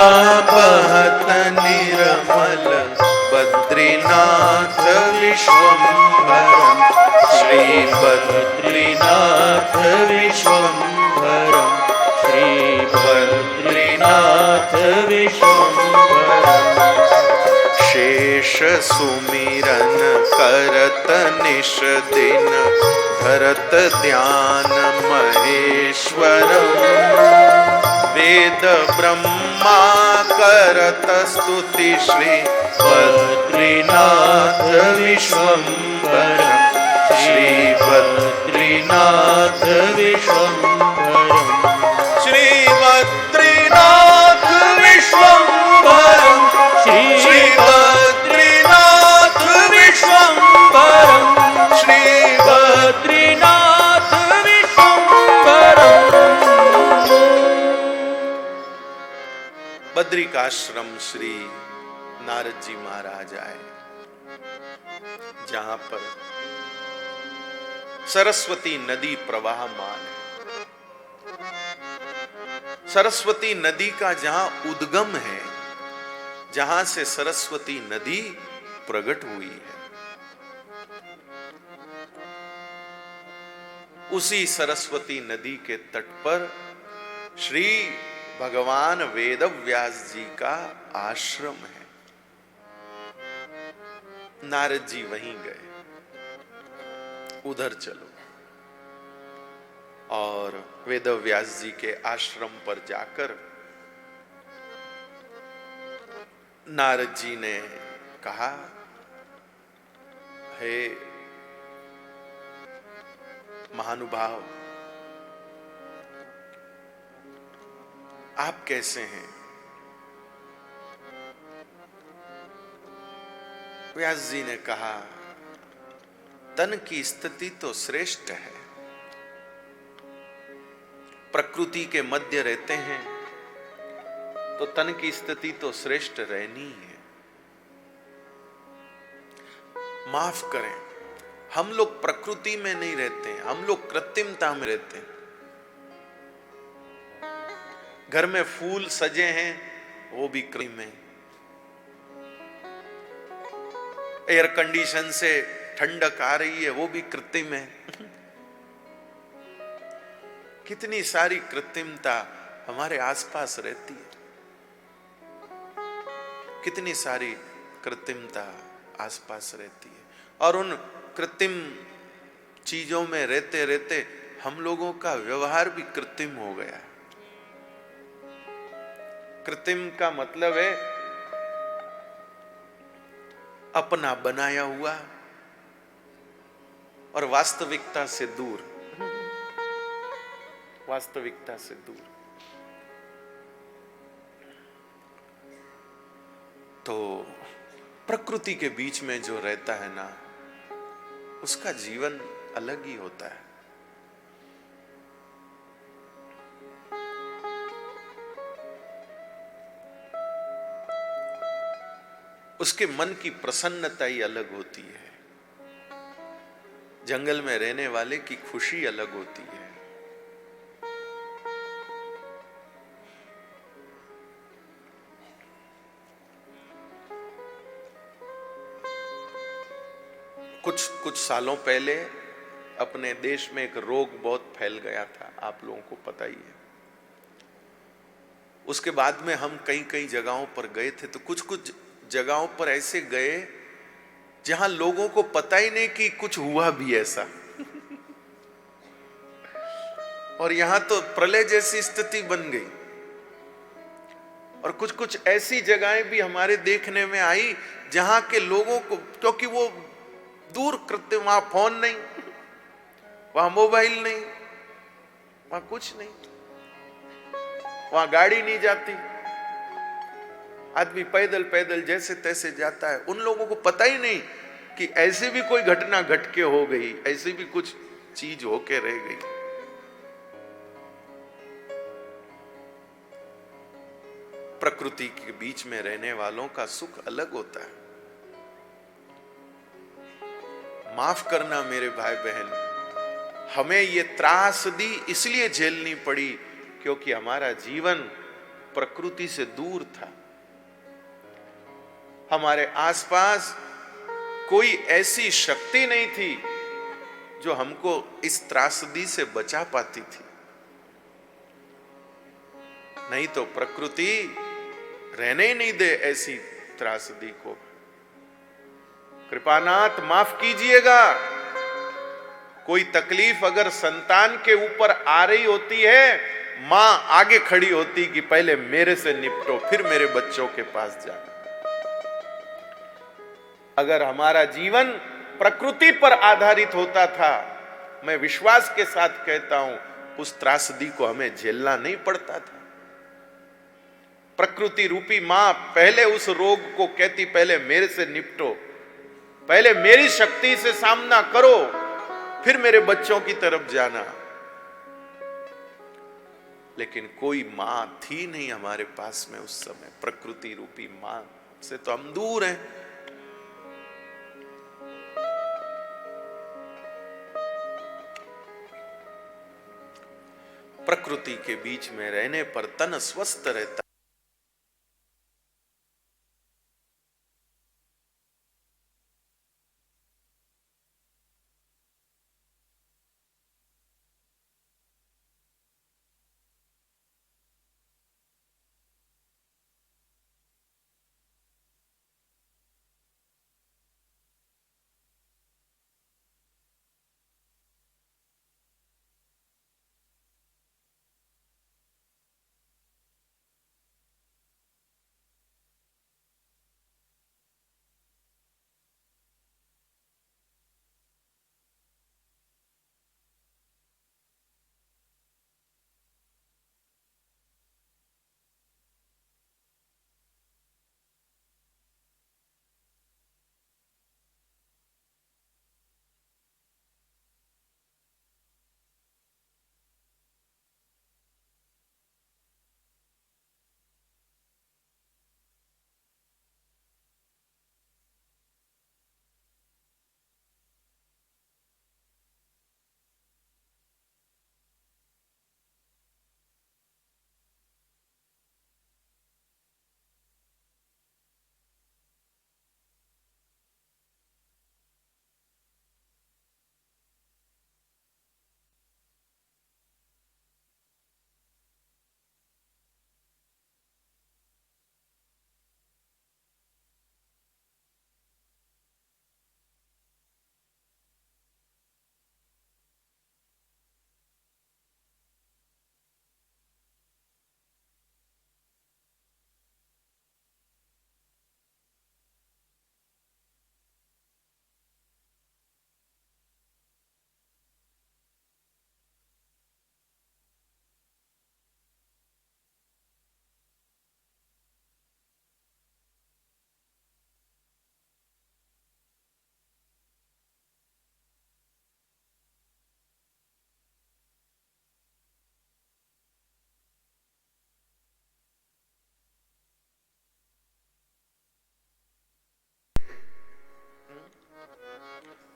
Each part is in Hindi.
बहत निर्मल बद्रीनाथ विश्वम्भरं श्री बद्रीनाथ विश्वम्भरं श्री बद्रीनाथ विश्वम्भरं शेष सुमिरन करत निश दिन धरत ध्यान महेश्वरं वेद ब्रह्मा करत स्तुति श्री बद्रीनाथ विश्वम्भरं श्री बद्रीनाथ विश्वम्भरं श्री बद्रीनाथ विश्वम्भरं श्री बद्रीनाथ विश्वम्भरं श्री बद्रीनाथ विश्वम्भरं। बद्री का आश्रम श्री नारद जी महाराज आए, जहां पर सरस्वती नदी प्रवाहमान है। सरस्वती नदी का जहां उद्गम है, जहां से सरस्वती नदी प्रकट हुई है, उसी सरस्वती नदी के तट पर श्री भगवान वेद व्यास जी का आश्रम है। नारद जी वहीं गए, उधर चलो। और वेद व्यास जी के आश्रम पर जाकर नारद जी ने कहा, हे महानुभाव, आप कैसे हैं? व्यास जी ने कहा, तन की स्थिति तो श्रेष्ठ है, प्रकृति के मध्य रहते हैं तो तन की स्थिति तो श्रेष्ठ रहनी है। माफ करें, हम लोग प्रकृति में नहीं रहते हैं, हम लोग कृत्रिमता में रहते हैं। घर में फूल सजे हैं, वो भी कृत्रिम है। एयर कंडीशन से ठंडक आ रही है, वो भी कृत्रिम है। कितनी सारी कृत्रिमता हमारे आसपास रहती है, कितनी सारी कृत्रिमता आसपास रहती है। और उन कृत्रिम चीजों में रहते रहते हम लोगों का व्यवहार भी कृत्रिम हो गया है। कृत्रिम का मतलब है अपना बनाया हुआ और वास्तविकता से दूर, वास्तविकता से दूर। तो प्रकृति के बीच में जो रहता है ना, उसका जीवन अलग ही होता है। उसके मन की प्रसन्नता ही अलग होती है। जंगल में रहने वाले की खुशी अलग होती है। कुछ सालों पहले अपने देश में एक रोग बहुत फैल गया था, आप लोगों को पता ही है। उसके बाद में हम कई जगहों पर गए थे, तो कुछ जगहों पर ऐसे गए जहां लोगों को पता ही नहीं कि कुछ हुआ भी ऐसा। और यहां तो प्रलय जैसी स्थिति बन गई। और कुछ ऐसी जगहें भी हमारे देखने में आई जहां के लोगों को, क्योंकि वो दूर कृत्रिम, वहां फोन नहीं, वहां मोबाइल नहीं, वहां कुछ नहीं, वहां गाड़ी नहीं जाती, आदमी पैदल पैदल जैसे तैसे जाता है। उन लोगों को पता ही नहीं कि ऐसी भी कोई घटना घट के हो गई, ऐसी भी कुछ चीज होके रह गई। प्रकृति के बीच में रहने वालों का सुख अलग होता है। माफ करना मेरे भाई बहन, हमें ये त्रासदी इसलिए झेलनी पड़ी क्योंकि हमारा जीवन प्रकृति से दूर था। हमारे आसपास कोई ऐसी शक्ति नहीं थी जो हमको इस त्रासदी से बचा पाती थी। नहीं तो प्रकृति रहने ही नहीं दे ऐसी त्रासदी को। कृपानाथ माफ कीजिएगा, कोई तकलीफ अगर संतान के ऊपर आ रही होती है, मां आगे खड़ी होती कि पहले मेरे से निपटो, फिर मेरे बच्चों के पास जाना। अगर हमारा जीवन प्रकृति पर आधारित होता था, मैं विश्वास के साथ कहता हूं, उस त्रासदी को हमें झेलना नहीं पड़ता था। प्रकृति रूपी मां पहले उस रोग को कहती, पहले मेरे से निपटो, पहले मेरी शक्ति से सामना करो, फिर मेरे बच्चों की तरफ जाना। लेकिन कोई मां थी नहीं हमारे पास में उस समय। प्रकृति रूपी मां से तो हम दूर हैं। प्रकृति के बीच में रहने पर तन स्वस्थ रहता।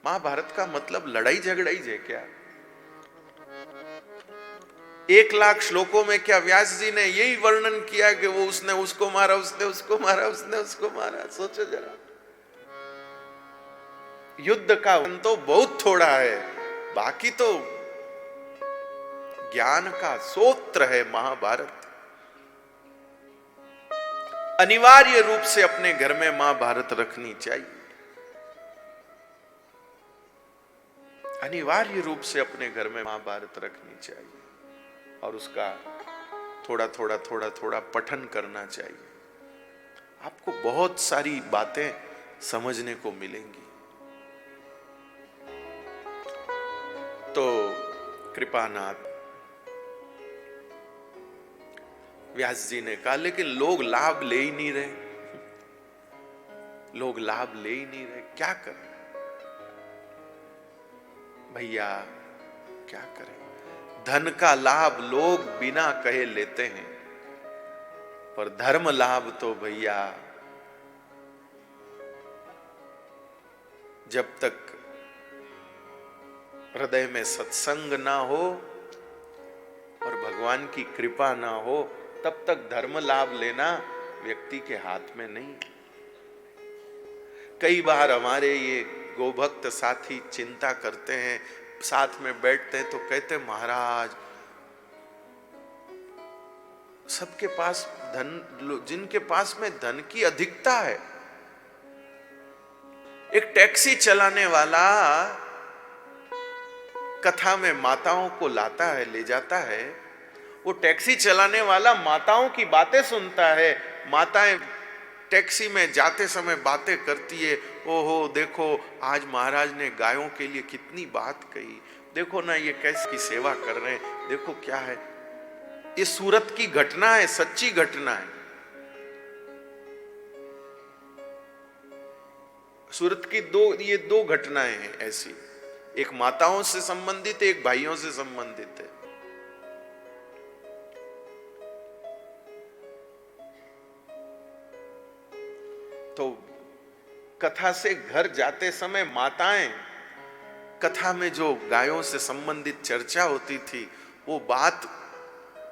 महाभारत का मतलब लड़ाई झगड़ा ही है क्या? 1,00,000 श्लोकों में क्या व्यास जी ने यही वर्णन किया कि वो उसने उसको मारा, उसने उसको मारा, उसने उसको मारा? सोचो जरा, युद्ध का तो बहुत थोड़ा है, बाकी तो ज्ञान का सूत्र है महाभारत। अनिवार्य रूप से अपने घर में महाभारत रखनी चाहिए, अनिवार्य रूप से अपने घर में महाभारत रखनी चाहिए और उसका थोड़ा थोड़ा थोड़ा थोड़ा पठन करना चाहिए। आपको बहुत सारी बातें समझने को मिलेंगी। तो कृपानाथ व्यास जी ने कहा, लेकिन लोग लाभ ले ही नहीं रहे, लोग लाभ ले ही नहीं रहे, क्या करें भैया, क्या करें? धन का लाभ लोग बिना कहे लेते हैं, पर धर्म लाभ तो भैया जब तक हृदय में सत्संग ना हो और भगवान की कृपा ना हो, तब तक धर्म लाभ लेना व्यक्ति के हाथ में नहीं। कई बार हमारे ये गोभक्त साथी चिंता करते हैं, साथ में बैठते हैं तो कहते हैं महाराज सबके पास धन, जिनके पास में धन की अधिकता है। एक टैक्सी चलाने वाला कथा में माताओं को लाता है, ले जाता है। वो टैक्सी चलाने वाला माताओं की बातें सुनता है। माताएं टैक्सी में जाते समय बातें करती है, ओहो देखो आज महाराज ने गायों के लिए कितनी बात कही, देखो ना ये कैसी सेवा कर रहे हैं, देखो क्या है। ये सूरत की घटना है, सच्ची घटना है। सूरत की ये दो घटनाएं हैं ऐसी, एक माताओं से संबंधित है, एक भाइयों से संबंधित है। तो कथा से घर जाते समय माताएं कथा में जो गायों से संबंधित चर्चा होती थी वो बात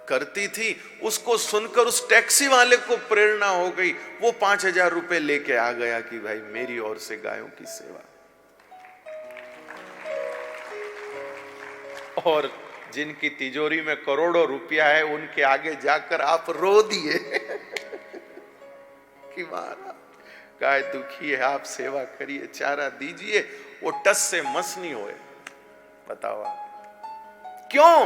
करती थी, उसको सुनकर उस टैक्सी वाले को प्रेरणा हो गई। वो 5,000 रुपए लेके आ गया कि भाई मेरी ओर से गायों की सेवा। और जिनकी तिजोरी में करोड़ों रुपया है उनके आगे जाकर आप रो दिए कि महाराज गाय दुखी है, आप सेवा करिए, चारा दीजिए। वो टस से मस नहीं होए। बताओ क्यों?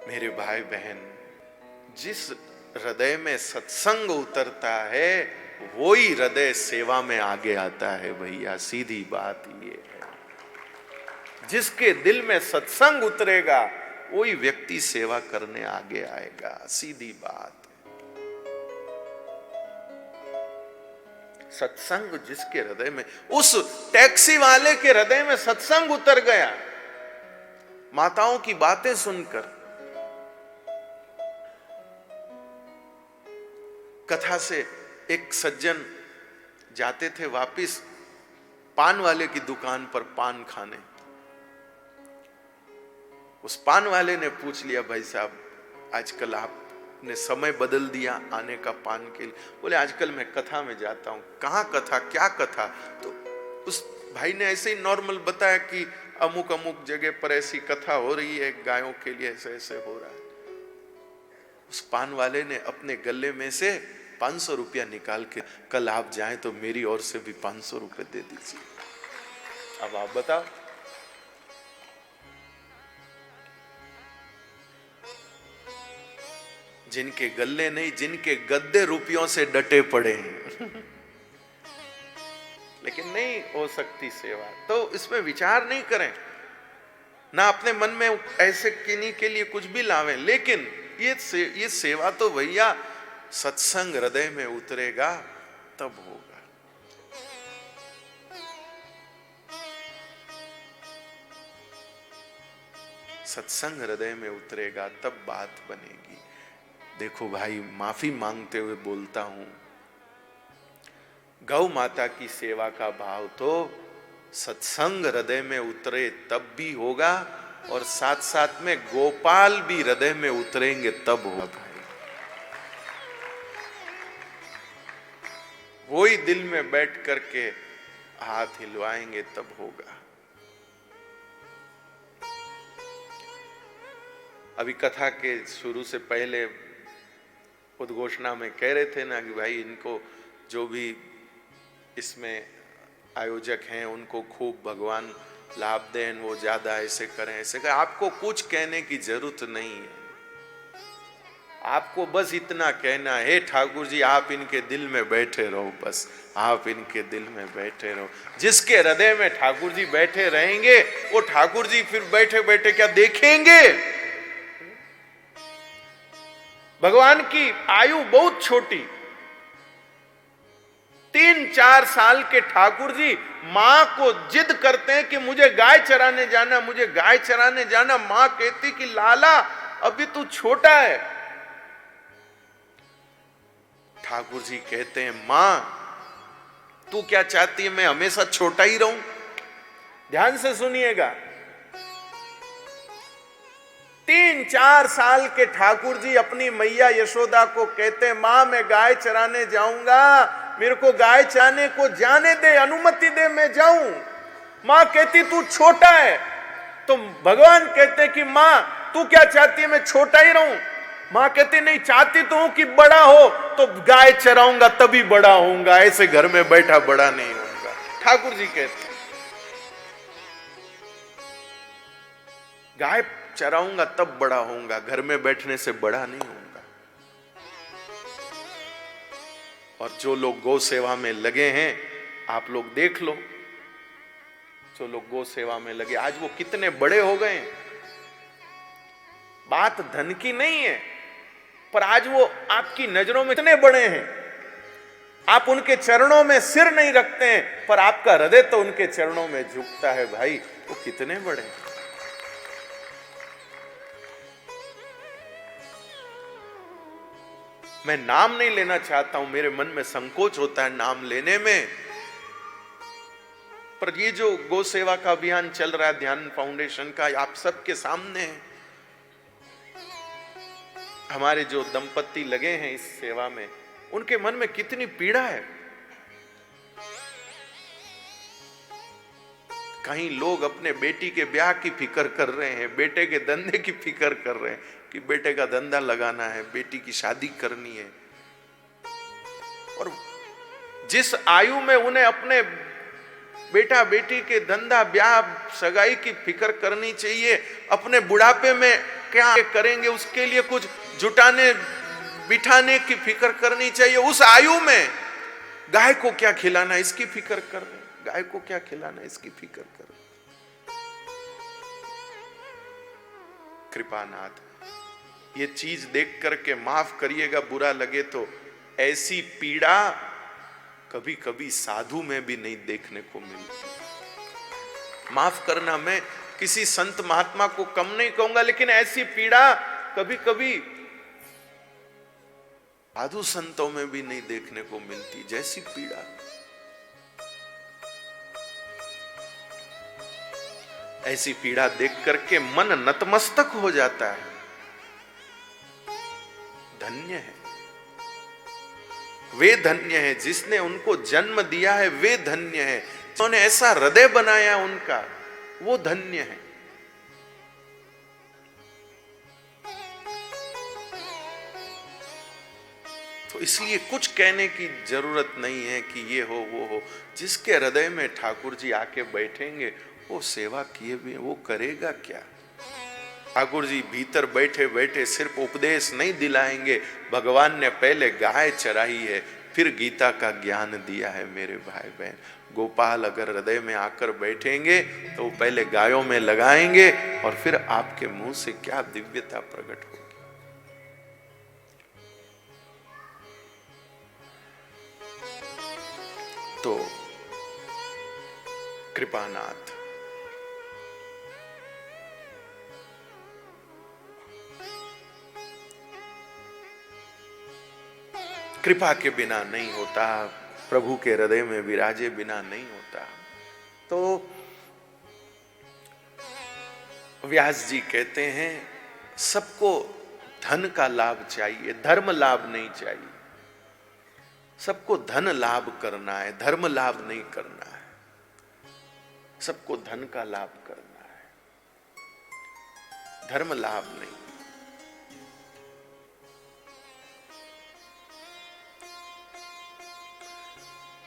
मेरे भाई बहन, जिस हृदय में सत्संग उतरता है वो ही हृदय सेवा में आगे आता है भैया, सीधी बात ये है। जिसके दिल में सत्संग उतरेगा वही व्यक्ति सेवा करने आगे आएगा, सीधी बात। सत्संग जिसके हृदय में, उस टैक्सी वाले के हृदय में सत्संग उतर गया माताओं की बातें सुनकर। कथा से एक सज्जन जाते थे वापिस पान वाले की दुकान पर पान खाने। उस पान वाले ने पूछ लिया, भाई साहब आजकल आपने समय बदल दिया आने का पान के लिए। बोले आजकल मैं कथा में जाता हूं। कहाँ कथा, क्या कथा? तो उस भाई ने ऐसे ही नॉर्मल बताया कि अमुक अमुक जगह पर ऐसी कथा हो रही है, गायों के लिए ऐसे ऐसे हो रहा है। उस पान वाले ने अपने गले में से 500 रुपया निकाल के, कल आप जाएं तो मेरी ओर से भी 500 रुपए दे दीजिए। अब आप बताओ, जिनके गले नहीं, जिनके गद्दे रुपयों से डटे पड़े हैं लेकिन नहीं हो सकती सेवा, तो इसमें विचार नहीं करें ना, अपने मन में ऐसे किन्हीं के लिए कुछ भी लावें। लेकिन ये सेवा तो भैया सत्संग हृदय में उतरेगा तब होगा। सत्संग हृदय में उतरेगा तब बात बनेगी। देखो भाई, माफी मांगते हुए बोलता हूं, गौ माता की सेवा का भाव तो सत्संग हृदय में उतरे तब भी होगा, और साथ साथ में गोपाल भी हृदय में उतरेंगे तब होगा भाई। वही दिल में बैठ करके हाथ हिलवाएंगे तब होगा। अभी कथा के शुरू से पहले उद्घोषणा में कह रहे थे ना कि भाई इनको जो भी इसमें आयोजक हैं उनको खूब भगवान लाभ दें, वो ज्यादा ऐसे करें ऐसे करें। आपको कुछ कहने की जरूरत नहीं है, आपको बस इतना कहना है, ठाकुर जी आप इनके दिल में बैठे रहो, बस आप इनके दिल में बैठे रहो। जिसके हृदय में ठाकुर जी बैठे रहेंगे वो ठाकुर जी फिर बैठे बैठे क्या देखेंगे? भगवान की आयु बहुत छोटी, 3-4 साल के ठाकुर जी मां को जिद करते हैं कि मुझे गाय चराने जाना, मुझे गाय चराने जाना। मां कहती कि लाला अभी तू छोटा है। ठाकुर जी कहते हैं मां तू क्या चाहती है, मैं हमेशा छोटा ही रहूं? ध्यान से सुनिएगा, 3-4 साल के ठाकुर जी अपनी मैया यशोदा को कहते, मां मैं गाय चराने जाऊंगा, मेरे को गाय चराने को जाने दे, अनुमति दे, मैं जाऊं। मां कहती तू छोटा है। तो भगवान कहते कि मां तू क्या चाहती है, मैं छोटा ही रहूं? मां कहती नहीं, चाहती तो हूं कि बड़ा हो, तो गाय चराऊंगा तभी बड़ा होऊंगा, ऐसे घर में बैठा बड़ा नहीं होऊंगा। ठाकुर जी कहते गाय चराऊंगा तब बड़ा होऊंगा, घर में बैठने से बड़ा नहीं होऊंगा। और जो लोग गौ सेवा में लगे हैं, आप लोग देख लो, जो लोग गौ सेवा में लगे आज वो कितने बड़े हो गए। बात धन की नहीं है, पर आज वो आपकी नजरों में इतने बड़े हैं। आप उनके चरणों में सिर नहीं रखते हैं, पर आपका हृदय तो उनके चरणों में झुकता है। भाई वो कितने बड़े हैं। मैं नाम नहीं लेना चाहता हूं, मेरे मन में संकोच होता है नाम लेने में, पर ये जो गौ सेवा का अभियान चल रहा है ध्यान फाउंडेशन का, आप सबके सामने है। हमारे जो दंपत्ति लगे हैं इस सेवा में, उनके मन में कितनी पीड़ा है। कहीं लोग अपने बेटी के ब्याह की फिक्र कर रहे हैं, बेटे के धंधे की फिक्र कर रहे हैं कि बेटे का धंधा लगाना है, बेटी की शादी करनी है। और जिस आयु में उन्हें अपने बेटा बेटी के धंधा ब्याह सगाई की फिक्र करनी चाहिए, अपने बुढ़ापे में क्या करेंगे उसके लिए कुछ जुटाने बिठाने की फिक्र करनी चाहिए। उस आयु में गाय को क्या खिलाना इसकी फिक्र कर रहे, गाय को क्या खिलाना इसकी फिक्र कर रहे। कृपानाथ, ये चीज देख करके माफ करिएगा बुरा लगे तो, ऐसी पीड़ा कभी कभी साधु में भी नहीं देखने को मिलती। माफ करना, मैं किसी संत महात्मा को कम नहीं कहूंगा, लेकिन ऐसी पीड़ा कभी कभी साधु संतों में भी नहीं देखने को मिलती जैसी पीड़ा। ऐसी पीड़ा देख करके मन नतमस्तक हो जाता है। धन्य है वे, धन्य है जिसने उनको जन्म दिया है, वे धन्य है जिन्होंने ऐसा हृदय बनाया उनका, वो धन्य है। तो इसलिए कुछ कहने की जरूरत नहीं है कि ये हो वो हो। जिसके हृदय में ठाकुर जी आके बैठेंगे, वो सेवा किए भी वो करेगा क्या। ठाकुर जी भीतर बैठे बैठे सिर्फ उपदेश नहीं दिलाएंगे, भगवान ने पहले गाय चराई है, फिर गीता का ज्ञान दिया है। मेरे भाई बहन, गोपाल अगर हृदय में आकर बैठेंगे तो वो पहले गायों में लगाएंगे और फिर आपके मुंह से क्या दिव्यता प्रकट होगी। तो कृपानाथ, कृपा के बिना नहीं होता, प्रभु के हृदय में विराजे बिना नहीं होता। तो व्यास जी कहते हैं सबको धन का लाभ चाहिए, धर्म लाभ नहीं चाहिए। सबको धन लाभ करना है, धर्म लाभ नहीं करना है। सबको धन का लाभ करना है, धर्म लाभ नहीं।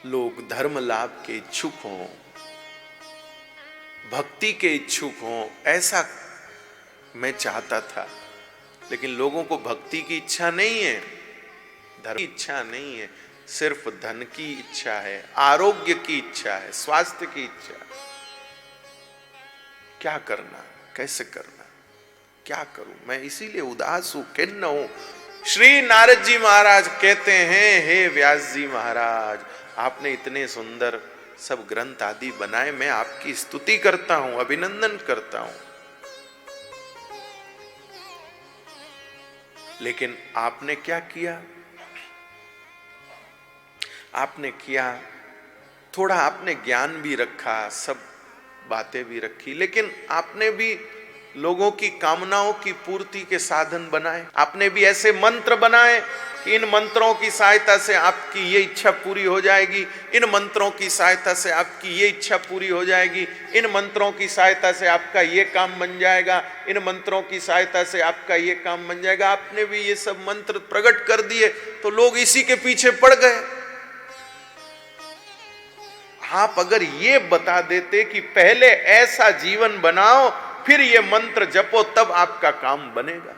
लोग धर्म लाभ के इच्छुक हों, भक्ति के इच्छुक हों, ऐसा मैं चाहता था, लेकिन लोगों को भक्ति की इच्छा नहीं है, धर्म की इच्छा नहीं है, सिर्फ धन की इच्छा है, आरोग्य की इच्छा है, स्वास्थ्य की इच्छा। क्या करना, कैसे करना, क्या करूं मैं, इसीलिए उदास हूं, खिन्न हूं। श्री नारद जी महाराज कहते हैं, हे व्यास जी महाराज, आपने इतने सुंदर सब ग्रंथ आदि बनाए, मैं आपकी स्तुति करता हूं, अभिनंदन करता हूं, लेकिन आपने क्या किया? आपने किया थोड़ा, आपने ज्ञान भी रखा, सब बातें भी रखी, लेकिन आपने भी लोगों की कामनाओं की पूर्ति के साधन बनाए। आपने भी ऐसे मंत्र बनाए कि इन मंत्रों की सहायता से आपकी ये इच्छा पूरी हो जाएगी, इन मंत्रों की सहायता से आपकी ये इच्छा पूरी हो जाएगी, इन मंत्रों की सहायता से आपका ये काम बन जाएगा, इन मंत्रों की सहायता से आपका ये काम बन जाएगा। आपने भी ये सब मंत्र प्रकट कर दिए तो लोग इसी के पीछे पड़ गए। आप अगर ये बता देते कि पहले ऐसा जीवन बनाओ फिर ये मंत्र जपो, तब आपका काम बनेगा।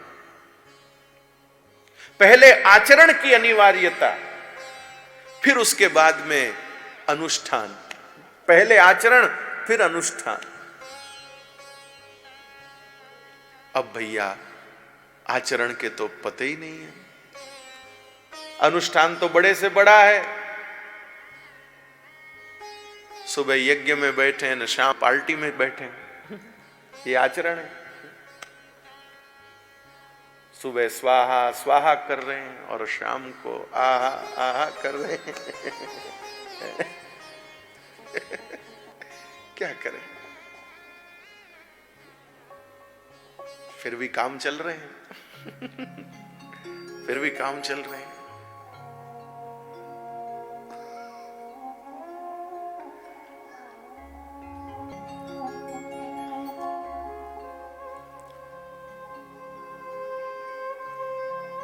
पहले आचरण की अनिवार्यता, फिर उसके बाद में अनुष्ठान। पहले आचरण फिर अनुष्ठान। अब भैया आचरण के तो पते ही नहीं है, अनुष्ठान तो बड़े से बड़ा है। सुबह यज्ञ में बैठे हैं, शाम पार्टी में बैठे हैं, ये आचरण है। सुबह स्वाहा स्वाहा कर रहे हैं और शाम को आहा आहा कर रहे हैं। क्या करें, फिर भी काम चल रहे हैं। फिर भी काम चल रहे हैं।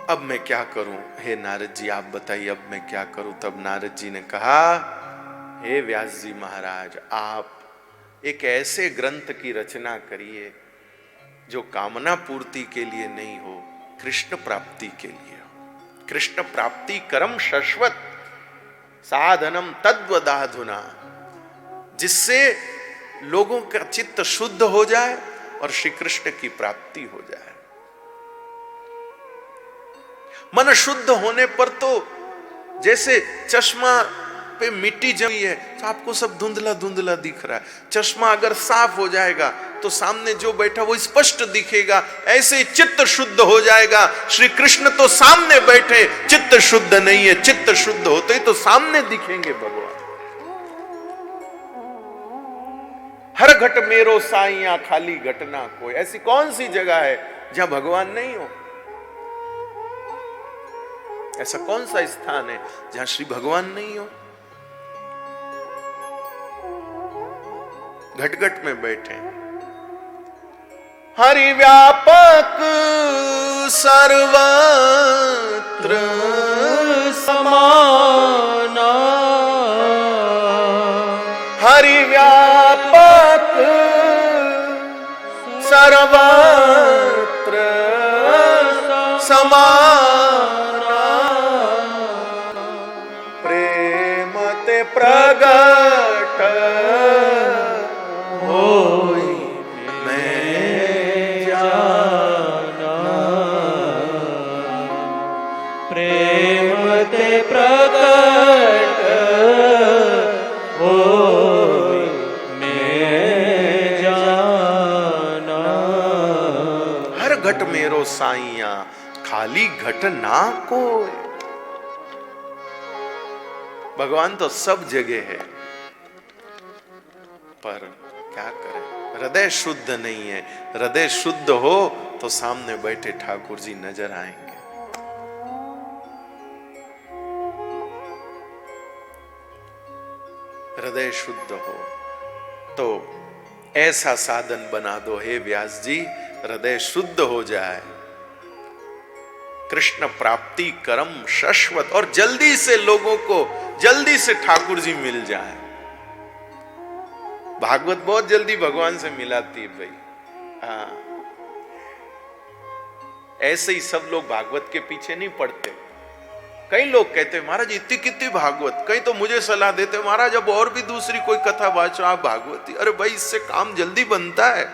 अब मैं क्या करूं, हे नारद जी आप बताइए अब मैं क्या करूं। तब नारद जी ने कहा, हे व्यास जी महाराज, आप एक ऐसे ग्रंथ की रचना करिए जो कामना पूर्ति के लिए नहीं हो, कृष्ण प्राप्ति के लिए हो। कृष्ण प्राप्ति करम शाश्वत साधनम तद्वदाधुना, जिससे लोगों का चित्त शुद्ध हो जाए और श्री कृष्ण की प्राप्ति हो जाए। मन शुद्ध होने पर तो जैसे चश्मा पे मिट्टी जमी है तो आपको सब धुंधला धुंधला दिख रहा है, चश्मा अगर साफ हो जाएगा तो सामने जो बैठा वो स्पष्ट दिखेगा। ऐसे चित्त शुद्ध हो जाएगा। श्री कृष्ण तो सामने बैठे, चित्त शुद्ध नहीं है। चित्त शुद्ध होते ही तो सामने दिखेंगे भगवान। हर घट मेरो साइया खाली घटना कोई। ऐसी कौन सी जगह है जहां भगवान नहीं हो? ऐसा कौन सा स्थान है जहां श्री भगवान नहीं हो? घट घट में बैठे, हरि व्यापक सर्वत्र समाना, हरि व्यापक सर्वत्र समाना, प्रेम ते प्रगट होई मैं जाना, प्रेम ते प्रगट होई मैं जाना। हर घट मेरो साइया खाली घट ना कोई। भगवान तो सब जगह है, पर क्या करें, हृदय शुद्ध नहीं है। हृदय शुद्ध हो तो सामने बैठे ठाकुर जी नजर आएंगे। हृदय शुद्ध हो तो ऐसा साधन बना दो हे व्यास जी, हृदय शुद्ध हो जाए, कृष्ण प्राप्ति करम शाश्वत, और जल्दी से लोगों को जल्दी से ठाकुर जी मिल जाए। भागवत बहुत जल्दी भगवान से मिलाती है भाई। हाँ, ऐसे ही सब लोग भागवत के पीछे नहीं पड़ते। कई लोग कहते हैं महाराज इतनी कितनी भागवत, कई तो मुझे सलाह देते महाराज अब और भी दूसरी कोई कथा वाचो आप भागवती। अरे भाई इससे काम जल्दी बनता है।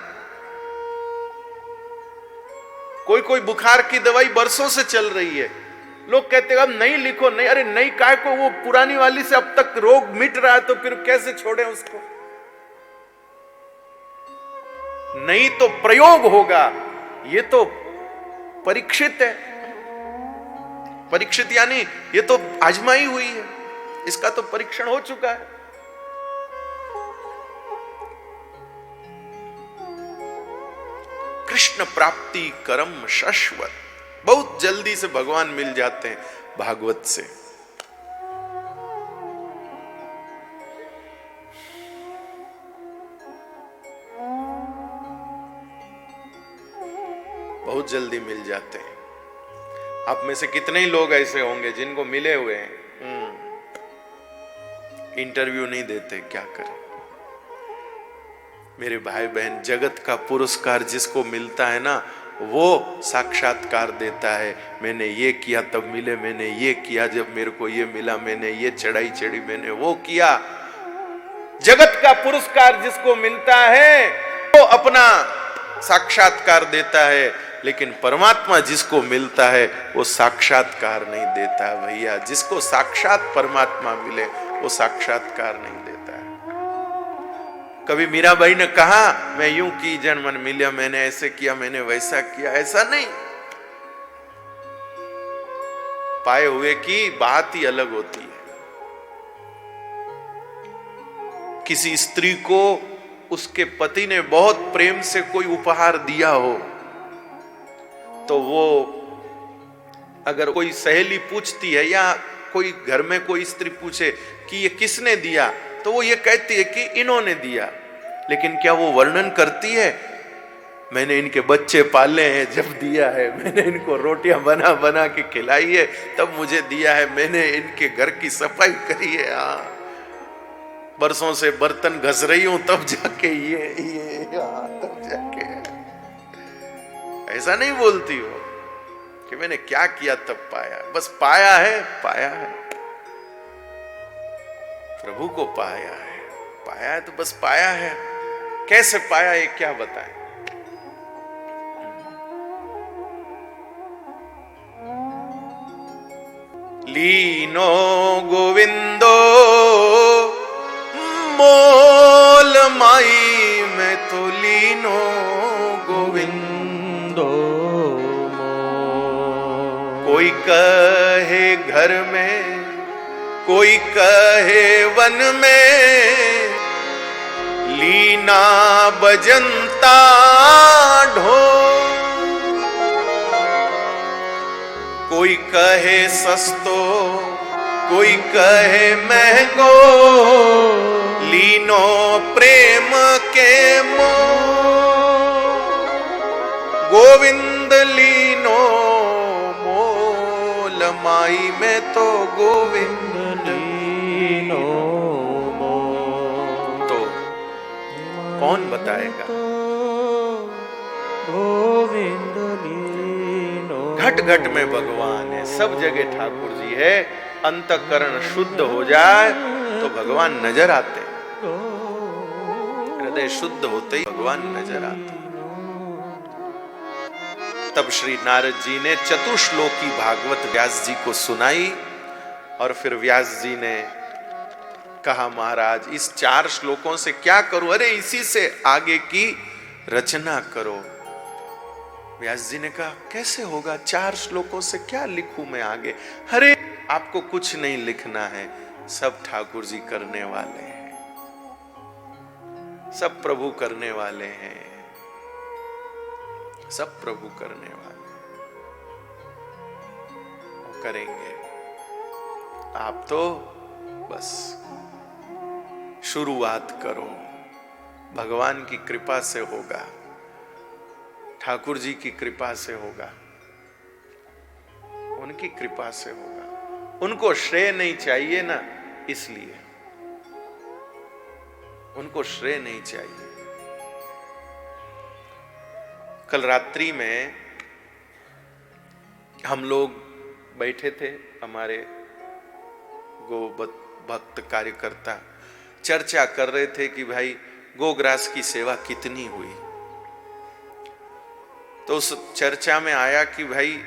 कोई कोई बुखार की दवाई बरसों से चल रही है, लोग कहते हैं अब नई लिखो। नहीं, अरे नई काय को, वो पुरानी वाली से अब तक रोग मिट रहा है तो फिर कैसे छोड़े उसको। नहीं तो प्रयोग होगा, ये तो परीक्षित है। परीक्षित यानी ये तो आजमाई हुई है, इसका तो परीक्षण हो चुका है। कृष्ण प्राप्ति करम शाश्वत। बहुत जल्दी से भगवान मिल जाते हैं भागवत से। बहुत जल्दी मिल जाते हैं। आप में से कितने ही लोग ऐसे होंगे जिनको मिले हुए हैं, इंटरव्यू नहीं देते, क्या करें। मेरे भाई बहन, जगत का पुरस्कार जिसको मिलता है ना, वो साक्षात्कार देता है। मैंने ये किया तब मिले, मैंने ये किया जब मेरे को ये मिला, मैंने ये चढ़ाई चढ़ी, मैंने वो किया। जगत का पुरस्कार जिसको मिलता है वो अपना साक्षात्कार देता है, लेकिन परमात्मा जिसको मिलता है वो साक्षात्कार नहीं देता भैया। जिसको साक्षात परमात्मा मिले वो साक्षात्कार नहीं देता है। कभी मीराबाई ने कहा मैं यूं की जन मन मिलिया, मैंने ऐसे किया, मैंने वैसा किया, ऐसा नहीं। पाए हुए की बात ही अलग होती है। किसी स्त्री को उसके पति ने बहुत प्रेम से कोई उपहार दिया हो, तो वो अगर कोई सहेली पूछती है या कोई घर में कोई स्त्री पूछे कि ये किसने दिया, तो वो ये कहती है कि इन्होंने दिया। लेकिन क्या वो वर्णन करती है मैंने इनके बच्चे पाले हैं जब दिया है, मैंने इनको रोटियां बना बना के खिलाई है तब मुझे दिया है, मैंने इनके घर की सफाई करी है, हाँ बरसों से बर्तन घस रही हूं तब जाके ये तब जाके। ऐसा नहीं बोलती हो कि मैंने क्या किया तब पाया। बस पाया है, पाया है, प्रभु को पाया है, पाया है तो बस पाया है। कैसे पाया ये क्या बताएं। लीनो गोविंदो मोल माई में तो लीनो गोविंदो। कोई कहे घर में, कोई कहे वन में, लीना बजंता ढोल। कोई कहे सस्तो, कोई कहे महंगो, लीनो प्रेम के मोल। गोविंद लीनो मोल माई में तो गोविंद लीनो मोल। तो कौन बताएगा। गोविंद लीनो। घट घट में भगवान है, सब जगह ठाकुर जी है। अंतःकरण शुद्ध हो जाए तो भगवान नजर आते हैं। हृदय शुद्ध होते ही भगवान नजर आते हैं। तब श्री नारद जी ने चतुश्लोकी भागवत व्यास जी को सुनाई और फिर व्यास जी ने कहा महाराज इस 4 श्लोकों से क्या करूं। अरे इसी से आगे की रचना करो। व्यास जी ने कहा कैसे होगा, 4 श्लोकों से क्या लिखूं मैं आगे। अरे आपको कुछ नहीं लिखना है, सब ठाकुर जी करने वाले हैं, सब प्रभु करने वाले हैं, सब प्रभु करने वाले वो करेंगे। आप तो बस शुरुआत करो, भगवान की कृपा से होगा, ठाकुर जी की कृपा से होगा, उनकी कृपा से होगा। उनको श्रेय नहीं चाहिए ना, इसलिए उनको श्रेय नहीं चाहिए। कल रात्रि में हम लोग बैठे थे, हमारे गो भक्त कार्यकर्ता चर्चा कर रहे थे कि भाई गोग्रास की सेवा कितनी हुई। तो उस चर्चा में आया कि भाई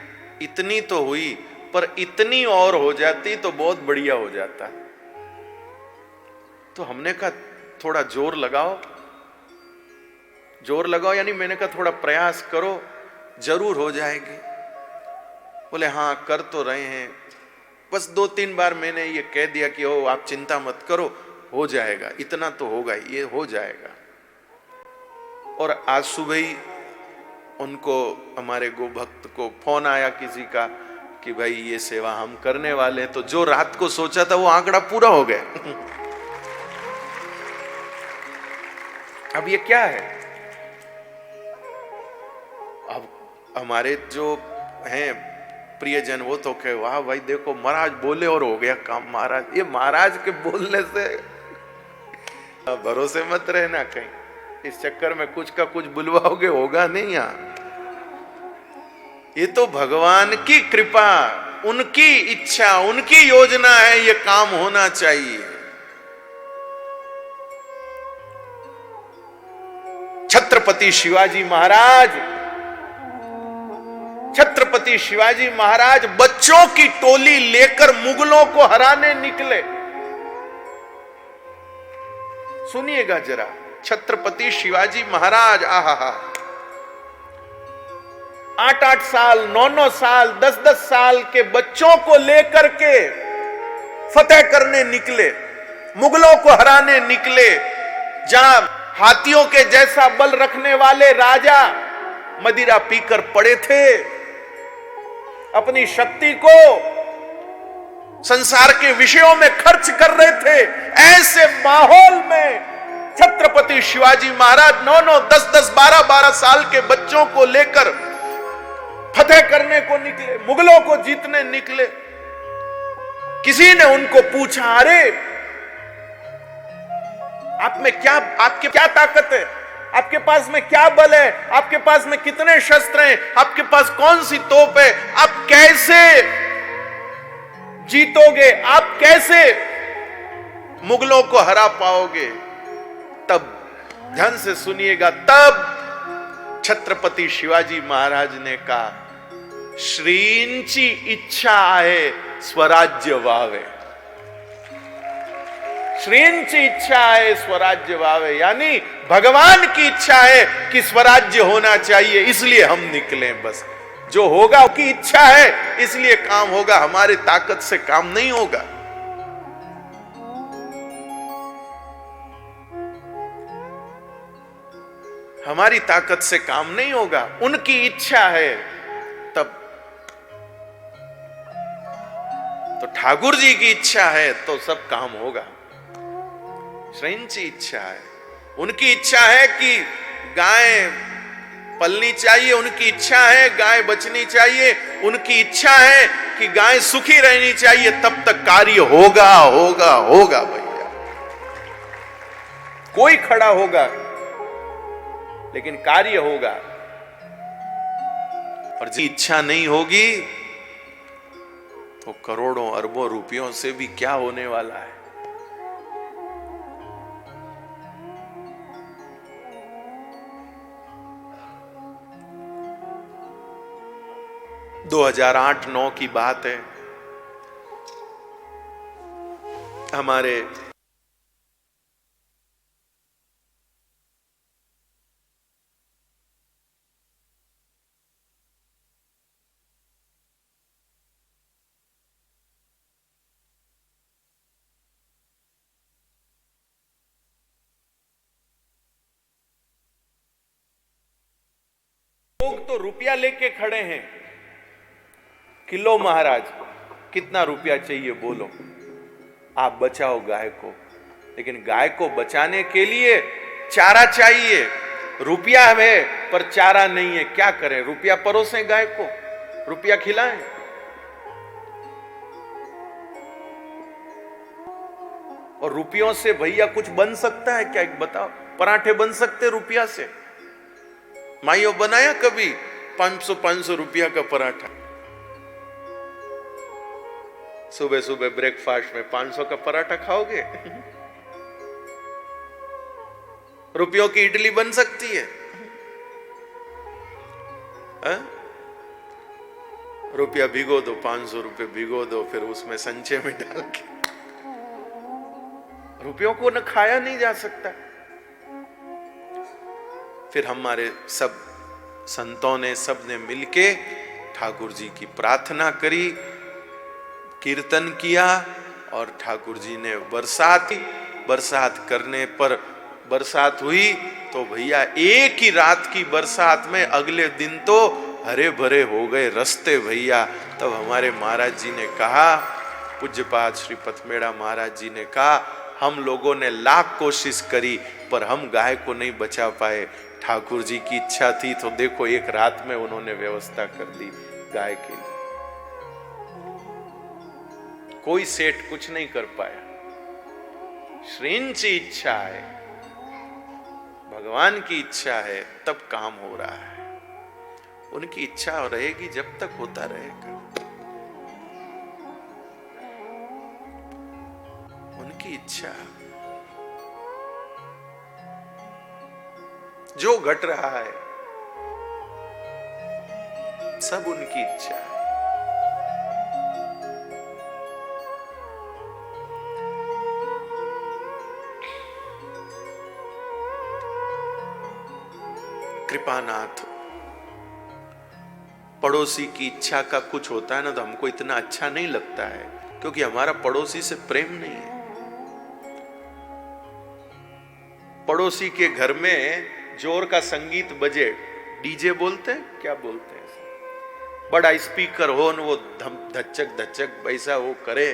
इतनी तो हुई, पर इतनी और हो जाती तो बहुत बढ़िया हो जाता। तो हमने कहा थोड़ा जोर लगाओ, जोर लगाओ, यानी मैंने कहा थोड़ा प्रयास करो, जरूर हो जाएगी। बोले हाँ कर तो रहे हैं, बस 2-3 बार मैंने ये कह दिया कि ओ आप चिंता मत करो, हो जाएगा, इतना तो होगा, ये हो जाएगा। और आज सुबह ही उनको, हमारे गोभक्त को फोन आया किसी का कि भाई ये सेवा हम करने वाले हैं, तो जो रात को सोचा था वो आंकड़ा पूरा हो गया। अब ये क्या है? अब हमारे जो हैं प्रियजन वो तो कहे वाह भाई देखो महाराज बोले और हो गया काम। महाराज, ये महाराज के बोलने से भरोसे मत रहना कहीं, इस चक्कर में कुछ का कुछ बुलवाओगे, होगा नहीं। यहाँ ये तो भगवान की कृपा, उनकी इच्छा, उनकी योजना है, ये काम होना चाहिए। छत्रपति शिवाजी महाराज, छत्रपति शिवाजी महाराज बच्चों की टोली लेकर मुगलों को हराने निकले। सुनिएगा जरा, छत्रपति शिवाजी महाराज, आहा, 8-8 साल, 9-9 साल, 10-10 साल के बच्चों को लेकर के फतेह करने निकले, मुगलों को हराने निकले। जहां हाथियों के जैसा बल रखने वाले राजा मदिरा पीकर पड़े थे, अपनी शक्ति को संसार के विषयों में खर्च कर रहे थे, ऐसे माहौल में छत्रपति शिवाजी महाराज 9-9, 10-10, 12-12 साल के बच्चों को लेकर फतेह करने को निकले, मुगलों को जीतने निकले। किसी ने उनको पूछा, अरे आप में क्या, आपके क्या ताकत है, आपके पास में क्या बल है, आपके पास में कितने शस्त्र हैं, आपके पास कौन सी तोप है, आप कैसे जीतोगे, आप कैसे मुगलों को हरा पाओगे? तब ध्यान से सुनिएगा, तब छत्रपति शिवाजी महाराज ने कहा, श्रींची इच्छा आहे स्वराज्य वावे। श्रींची इच्छा है स्वराज्य वावे, यानी भगवान की इच्छा है कि स्वराज्य होना चाहिए, इसलिए हम निकले। बस जो होगा उसकी इच्छा है, इसलिए काम होगा, हमारी ताकत से काम नहीं होगा। हमारी ताकत से काम नहीं होगा, उनकी इच्छा है। तब तो ठाकुर जी की इच्छा है तो सब काम होगा। श्रेंची इच्छा है, उनकी इच्छा है कि गाय पलनी चाहिए, उनकी इच्छा है गाय बचनी चाहिए, उनकी इच्छा है कि गाय सुखी रहनी चाहिए, तब तक कार्य होगा होगा होगा। भैया कोई खड़ा होगा लेकिन कार्य होगा। और जी इच्छा नहीं होगी तो करोड़ों अरबों रुपयों से भी क्या होने वाला है। दो 2008-9 की बात है, हमारे लोग तो रुपया लेके खड़े हैं। किलो महाराज कितना रुपया चाहिए बोलो, आप बचाओ गाय को, लेकिन गाय को बचाने के लिए चारा चाहिए। रुपया है पर चारा नहीं है, क्या करें? रुपया परोसें गाय को, रुपया खिलाएं। और रुपयों से भैया कुछ बन सकता है क्या? एक बताओ, पराठे बन सकते रुपया से? माइयों बनाया कभी 500 रुपया का पराठा? सुबह सुबह ब्रेकफास्ट में 500 का पराठा खाओगे? रुपयों की इडली बन सकती है? रुपया भिगो दो, 500 रुपए भिगो दो, फिर उसमें संचय में डाल के। रुपयों को न खाया नहीं जा सकता। फिर हमारे सब संतों ने, सब ने मिलके ठाकुर जी की प्रार्थना करी, कीर्तन किया, और ठाकुर जी ने बरसात करने पर बरसात हुई तो भैया एक ही रात की बरसात में अगले दिन तो हरे भरे हो गए रास्ते भैया। तब हमारे महाराज जी ने कहा, पूज्यपाद श्री पथमेड़ा महाराज जी ने कहा, हम लोगों ने लाख कोशिश करी पर हम गाय को नहीं बचा पाए। ठाकुर जी की इच्छा थी तो देखो एक रात में उन्होंने व्यवस्था कर दी गाय के लिए। कोई सेठ कुछ नहीं कर पाया। श्रींची इच्छा है, भगवान की इच्छा है, तब काम हो रहा है। उनकी इच्छा रहेगी जब तक होता रहेगा। उनकी इच्छा, जो घट रहा है सब उनकी इच्छा है। कृपानाथ, पड़ोसी की इच्छा का कुछ होता है ना तो हमको इतना अच्छा नहीं लगता है, क्योंकि हमारा पड़ोसी से प्रेम नहीं है। पड़ोसी के घर में जोर का संगीत बजे, डीजे बोलते हैं, क्या बोलते हैं, बड़ा स्पीकर हो न वो धचक धचक वैसा वो करे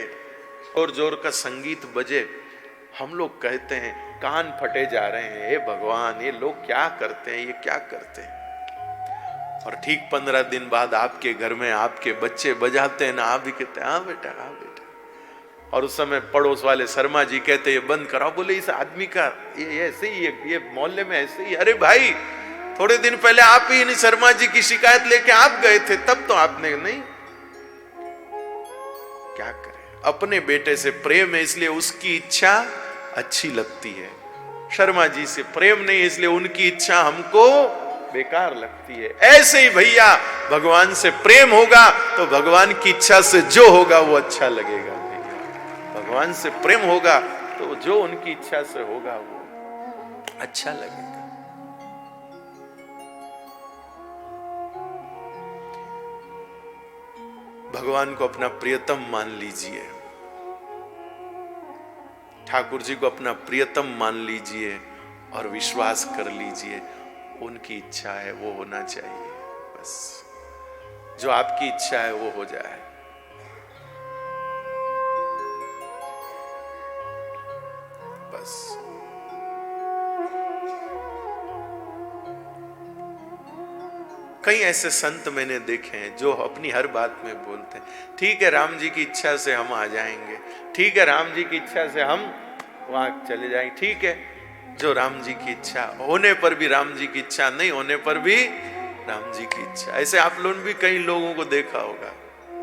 और जोर का संगीत बजे, हम लोग कहते हैं कान फटे जा रहे हैं, हे भगवान ये लोग क्या करते हैं, ये क्या करते हैं। और ठीक 15 दिन बाद आपके घर में आपके बच्चे बजाते हैं ना, आप भी कहते हैं हाँ बेटा हाँ बेटा। और उस समय पड़ोस वाले शर्मा जी कहते ये बंद कराओ। बोले इस आदमी का ये ऐसे ही, ये मोहल्ले में ऐसे ही। अरे भाई थोड़े दिन पहले आप ही नहीं शर्मा जी की शिकायत लेके आप गए थे, तब तो आपने नहीं। क्या करें, अपने बेटे से प्रेम है इसलिए उसकी इच्छा अच्छी लगती है, शर्मा जी से प्रेम नहीं इसलिए उनकी इच्छा हमको बेकार लगती है। ऐसे ही भैया भगवान से प्रेम होगा तो भगवान की इच्छा से जो होगा वो अच्छा लगेगा। भैया भगवान से प्रेम होगा तो जो उनकी इच्छा से होगा वो अच्छा लगेगा। भगवान को अपना प्रियतम मान लीजिए, ठाकुर जी को अपना प्रियतम मान लीजिए और विश्वास कर लीजिए उनकी इच्छा है वो होना चाहिए। बस जो आपकी इच्छा है वो हो जाए। बस कई ऐसे संत मैंने देखे हैं जो अपनी हर बात में बोलते हैं ठीक है राम जी की इच्छा से हम आ जाएंगे, ठीक है राम जी की इच्छा से हम वहां चले जाएंगे, ठीक है जो राम जी की इच्छा होने पर भी राम जी की इच्छा, नहीं होने पर भी राम जी की इच्छा। ऐसे आप लोगों ने भी कई लोगों को देखा होगा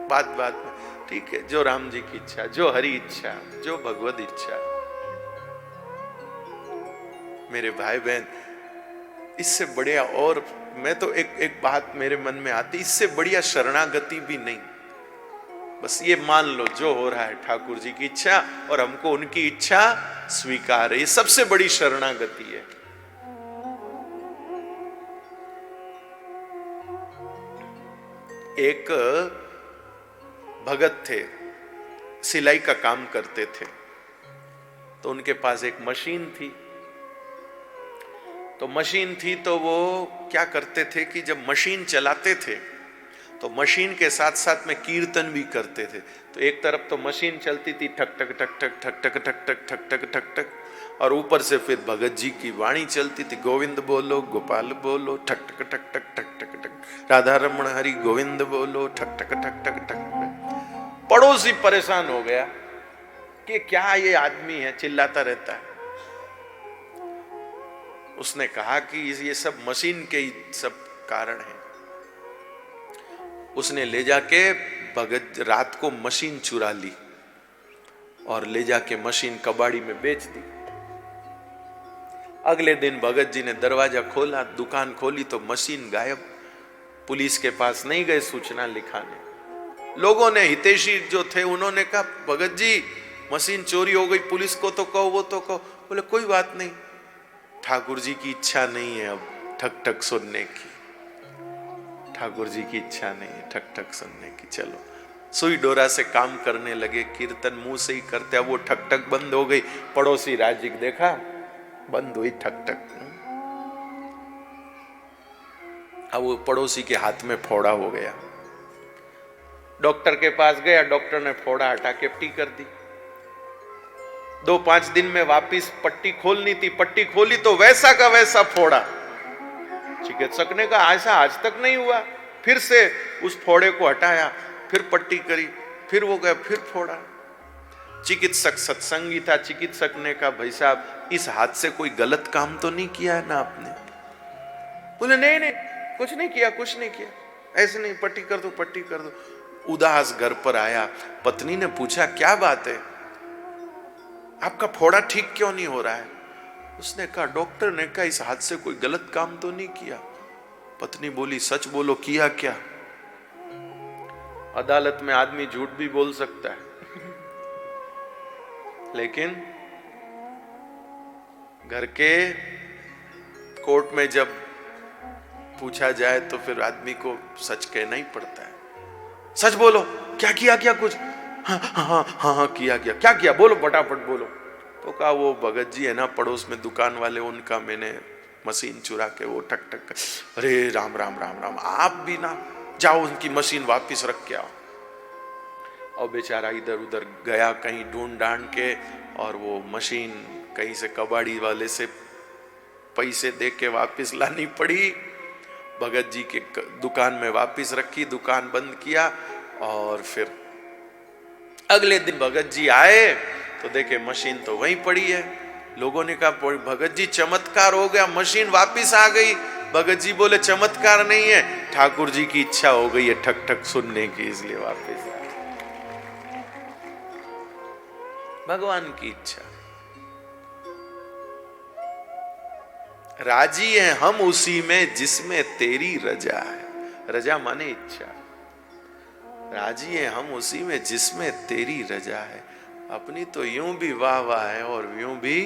बात बात में, ठीक है जो राम जी की इच्छा, जो हरि इच्छा, जो भगवत इच्छा। मेरे भाई बहन इससे बढ़िया, और मैं तो एक बात मेरे मन में आती, इससे बढ़िया शरणागति भी नहीं। बस ये मान लो जो हो रहा है ठाकुर जी की इच्छा और हमको उनकी इच्छा स्वीकार है, ये सबसे बड़ी शरणागति है। एक भगत थे, सिलाई का काम करते थे, तो उनके पास एक मशीन थी। तो मशीन थी तो वो क्या करते थे कि जब मशीन चलाते थे तो मशीन के साथ साथ में कीर्तन भी करते थे। तो एक तरफ तो मशीन चलती थी ठक ठक ठक ठक ठक ठक ठक ठक ठक ठक ठक ठक, और ऊपर से फिर भगत जी की वाणी चलती थी, गोविंद बोलो गोपाल बोलो ठक ठक ठक ठक ठक ठक ठक, राधा रमण हरि गोविंद बोलो ठक ठक ठक ठक ठक। पड़ोसी परेशान हो गया कि क्या ये आदमी है चिल्लाता रहता है। उसने कहा कि ये सब मशीन के ही सब कारण है। उसने ले जाके भगत रात को मशीन चुरा ली और ले जाके मशीन कबाड़ी में बेच दी। अगले दिन भगत जी ने दरवाजा खोला, दुकान खोली तो मशीन गायब। पुलिस के पास नहीं गए सूचना लिखाने। लोगों ने, हितैषी जो थे उन्होंने कहा भगत जी मशीन चोरी हो गई, पुलिस को तो कहो वो तो कहो। बोले कोई बात नहीं, ठाकुर जी की इच्छा नहीं है अब ठक ठक सुनने की, ठाकुर जी की इच्छा नहीं है ठक ठक सुनने की। चलो सुई डोरा से काम करने लगे, कीर्तन मुंह से ही करते, अब वो ठक ठक बंद हो गई। पड़ोसी राजिक देखा बंद हुई ठक ठक। अब वो पड़ोसी के हाथ में फोड़ा हो गया। डॉक्टर के पास गया, डॉक्टर ने फोड़ा हटा के पट्टी कर दी। 2-5 दिन में वापिस पट्टी खोलनी थी, पट्टी खोली तो वैसा का वैसा फोड़ा। चिकित्सक ने कहा ऐसा आज तक नहीं हुआ। फिर से उस फोड़े को हटाया, फिर पट्टी करी, फिर वो गया, फिर फोड़ा। चिकित्सक सत्संगी था, चिकित्सक ने कहा भाई साहब इस हाथ से कोई गलत काम तो नहीं किया है ना आपने? बोले नहीं नहीं कुछ नहीं किया, कुछ नहीं किया, ऐसे नहीं, पट्टी कर दो, पट्टी कर दो। उदास घर पर आया, पत्नी ने पूछा क्या बात है, आपका फोड़ा ठीक क्यों नहीं हो रहा है? उसने कहा डॉक्टर ने कहा इस हाथ से कोई गलत काम तो नहीं किया। पत्नी बोली सच बोलो किया क्या? अदालत में आदमी झूठ भी बोल सकता है, लेकिन घर के कोर्ट में जब पूछा जाए तो फिर आदमी को सच कहना ही पड़ता है। सच बोलो, क्या किया? क्या कुछ? हाँ हाँ हाँ हाँ हाँ किया गया। क्या किया? बोलो फटाफट बोलो। तो कहा वो भगत जी है ना पड़ोस में दुकान वाले, उनका मैंने मशीन चुरा के वो ठक ठक। अरे राम राम राम राम, आप भी ना जाओ उनकी मशीन वापिस रख के आओ। और बेचारा इधर उधर गया कहीं ढूंढ ढांड के, और वो मशीन कहीं से कबाड़ी वाले से पैसे दे के वापिस लानी पड़ी। भगत जी के दुकान में वापिस रखी, दुकान बंद किया। और फिर अगले दिन भगत जी आए तो देखे मशीन तो वहीं पड़ी है। लोगों ने कहा भगत जी चमत्कार हो गया, मशीन वापिस आ गई। भगत जी बोले चमत्कार नहीं है, ठाकुर जी की इच्छा हो गई है ठक ठक सुनने की, इसलिए वापिस आ गई। भगवान की इच्छा। राजी है हम उसी में जिसमें तेरी रजा है। रजा माने इच्छा। राजी है हम उसी में जिसमें तेरी रजा है। अपनी तो यूं भी वाह वाह है, और यूं भी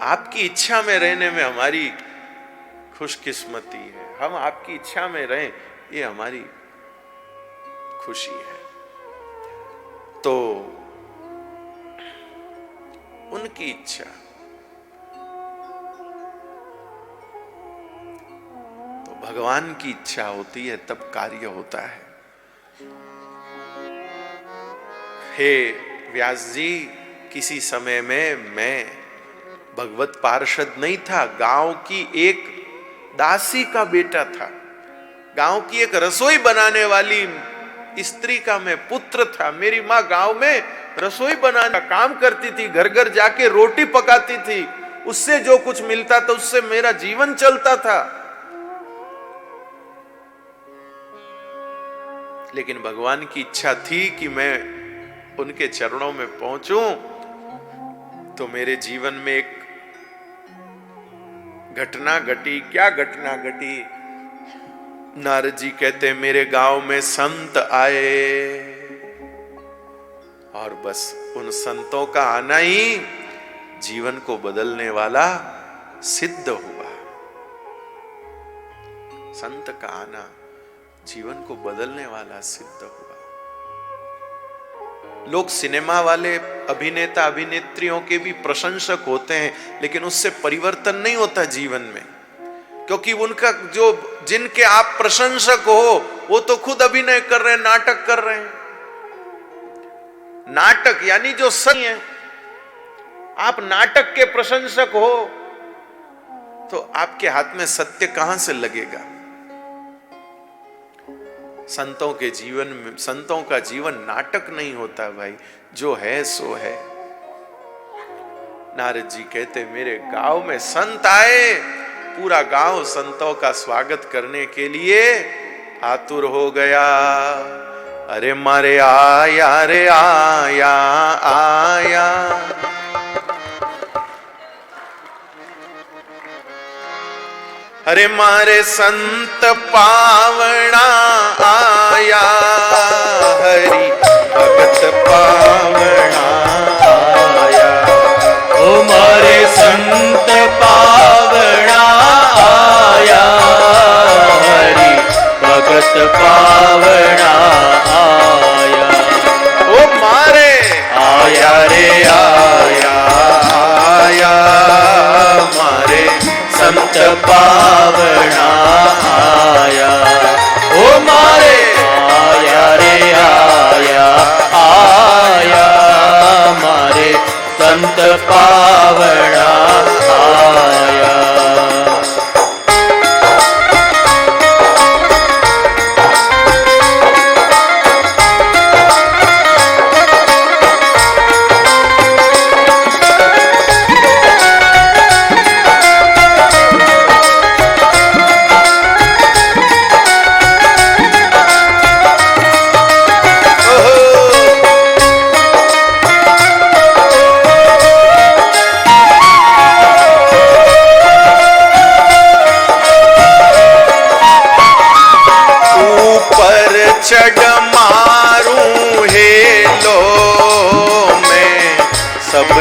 आपकी इच्छा में रहने में हमारी खुशकिस्मती है। हम आपकी इच्छा में रहें, ये हमारी खुशी है। तो उनकी इच्छा, तो भगवान की इच्छा होती है तब कार्य होता है। हे व्यास जी, किसी समय में मैं भगवत पार्षद नहीं था, गांव की एक दासी का बेटा था, गांव की एक रसोई बनाने वाली स्त्री का मैं पुत्र था। मेरी माँ गांव में रसोई बनाना काम करती थी, घर घर जाके रोटी पकाती थी, उससे जो कुछ मिलता था उससे मेरा जीवन चलता था। लेकिन भगवान की इच्छा थी कि मैं उनके चरणों में पहुंचूं, तो मेरे जीवन में एक घटना घटी। क्या घटना घटी? नारद जी कहते मेरे गांव में संत आए, और बस उन संतों का आना ही जीवन को बदलने वाला सिद्ध हुआ। संत का आना जीवन को बदलने वाला सिद्ध हुआ। लोग सिनेमा वाले अभिनेता अभिनेत्रियों के भी प्रशंसक होते हैं, लेकिन उससे परिवर्तन नहीं होता जीवन में, क्योंकि उनका जो जिनके आप प्रशंसक हो वो तो खुद अभिनय कर रहे हैं, नाटक कर रहे हैं। नाटक यानी जो सही है, आप नाटक के प्रशंसक हो तो आपके हाथ में सत्य कहां से लगेगा? संतों के जीवन में, संतों का जीवन नाटक नहीं होता भाई, जो है सो है। नारद जी कहते मेरे गांव में संत आए, पूरा गांव संतों का स्वागत करने के लिए आतुर हो गया। अरे मारे आया रे आया आया, अरे मारे संत पावना आया, हरि भगत पावना आया। ओ मारे संत पावना आया, हरि भगत पावना आया। ओ मारे आया रे आया आया, मारे संत पावना आया।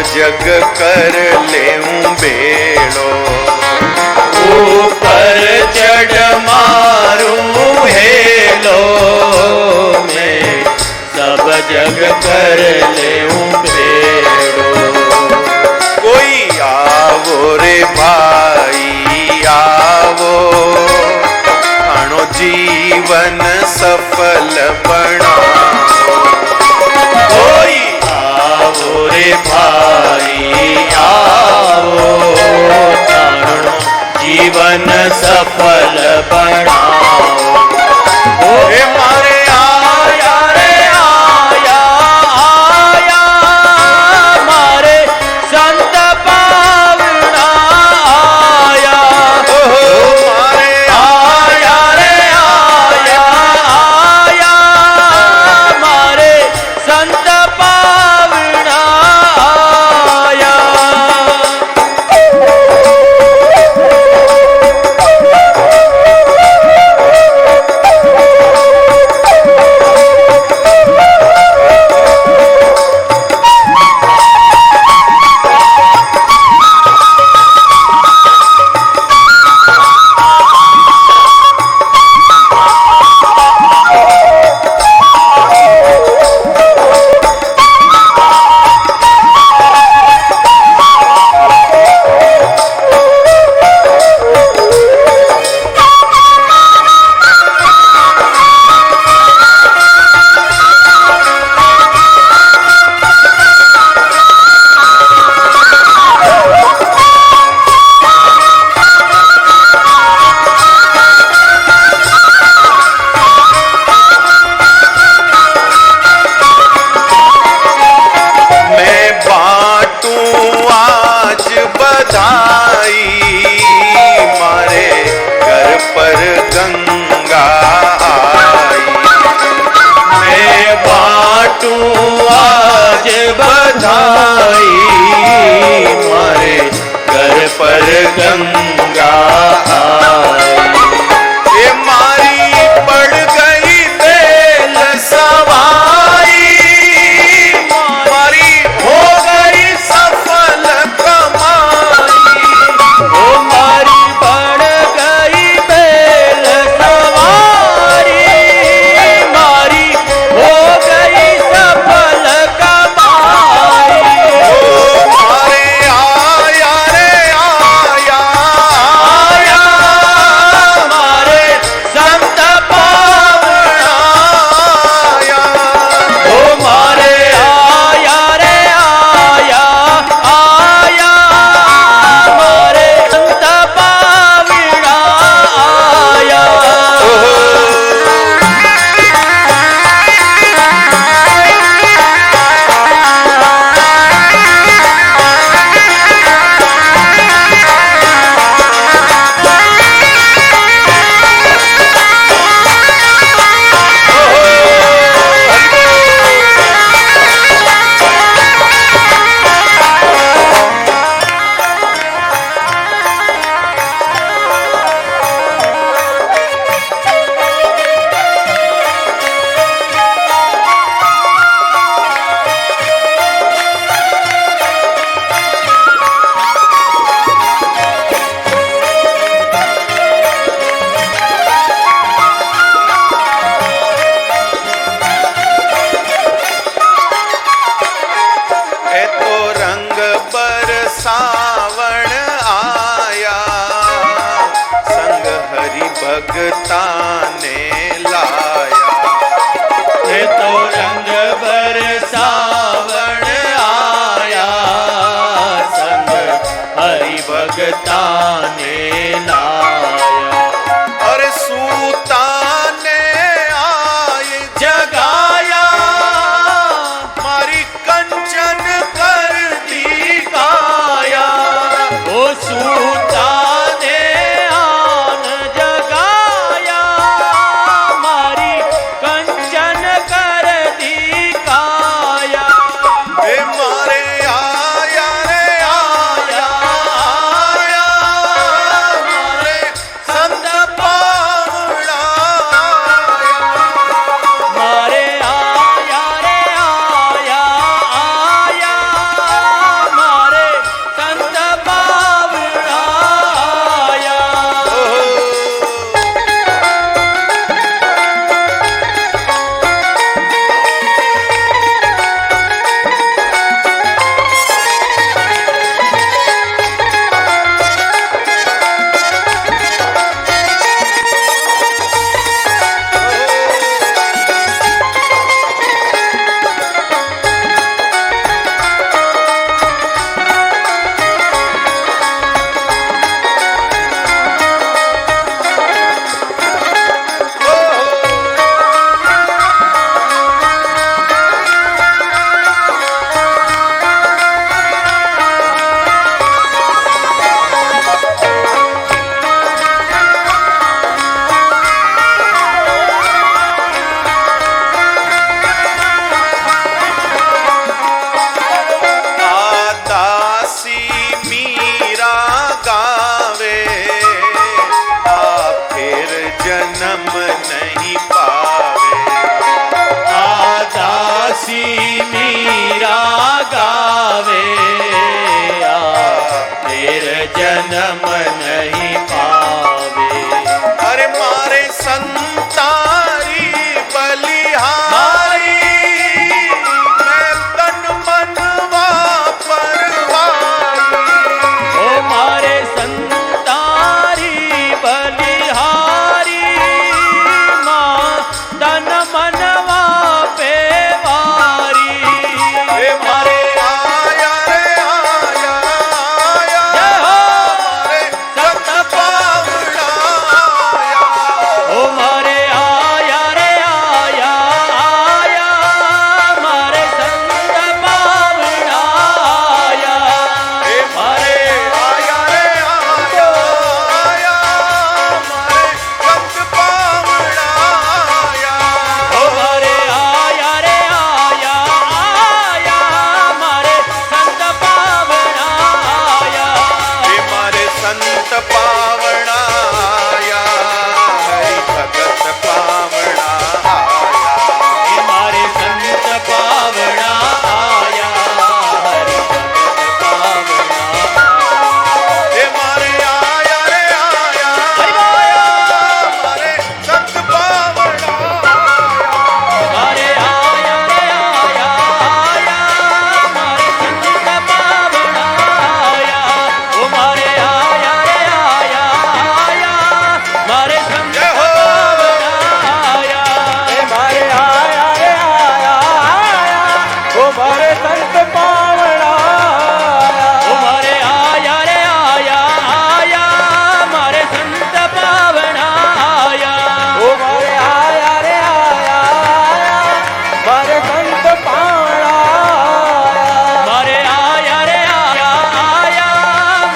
जग कर लेऊं बेड़ो, ऊपर चढ़ मारूं हेलो, मैं सब जग कर लेऊं बेड़ो। कोई आवो रे भाई आवो, आणो जीवन सफल बनाओ। कोई आओ रे भाई आओ, तारो जीवन सफल बनाओ। हे मारे आया रे आया आया, मारे संत पावना आया। मारे आया रे आया आया, मारे संत पावना आया। मैं बांटूं आज बधाई, मारे घर पर गंगा आई। मैं बांटूं आज बधाई, मारे घर पर गंगा आई। ये मारी पड़ गई बेल सवाई, मारी हो गई सफल कमाई। ओ मारी पड़ गई बेल सवारी, मारी हो गई सफल कमाई। मारे आया रे आया आया, मारे संत पावना आया। ओ मारे आया रे आया आया, मारे संत पावना आया। है तो रंग बरसावण आया, संग हरि भगता ने लाया। ये तो रंग बरसावण आया, संग हरि भगता ने लाया। और सूता ने आए जगाया, मारी कंचन कर दी काया। ओ सूता ने आन जगाया, मारे संत पावड़ा ओ मारे आया रे आया आया मारे संत पावड़ा आया ओ मारे आया रे आया आया मारे संत पावड़ा मारे आया रे आया आया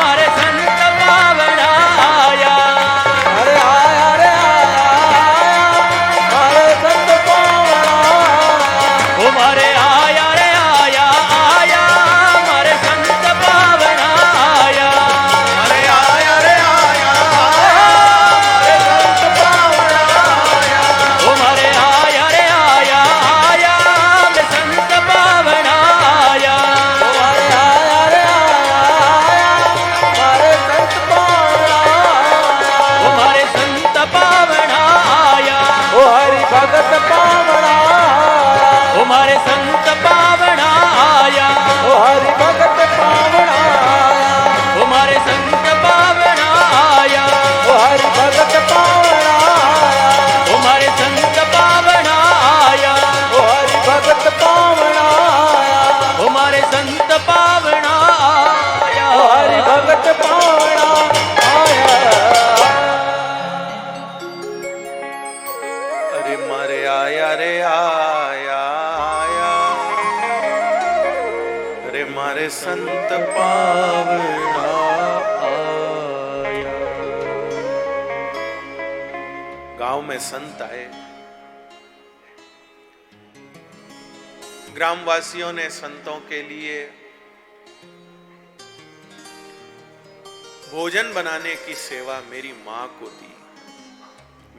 मारे संत पावड़ा आया अरे आया रे आया आया मारे संत पावड़ा ओ मारे आया रे आया आया मारे संत पावड़ा आया अरे आया रे आया आया मारे संत पावड़ा आया ओ मारे आया रे आया आया मैं संत पावड़ा आया ओ मारे आया रे आया आया मारे संत पावड़ा ओ मारे संत पावड़ा आया ओ हरि भगत पावड़ा ओ मारे संत पावड़ा आया ओ हरि भगत पावड़ा आया ओ मारे संत पावड़ा आया ओ हरि भगत पावड़ा आया ओ मारे संत पावड़ा आया ओ हरि भगत पावड़ा आया ओ मारे संत पावड़ा आया ओ हरि भगत पावड़ा आया अरे मारे आया रे आया आया अरे मारे संत पावड़ा आया गांव में संत आए। ग्रामवासियों ने संतों के लिए भोजन बनाने की सेवा मेरी मां को दी।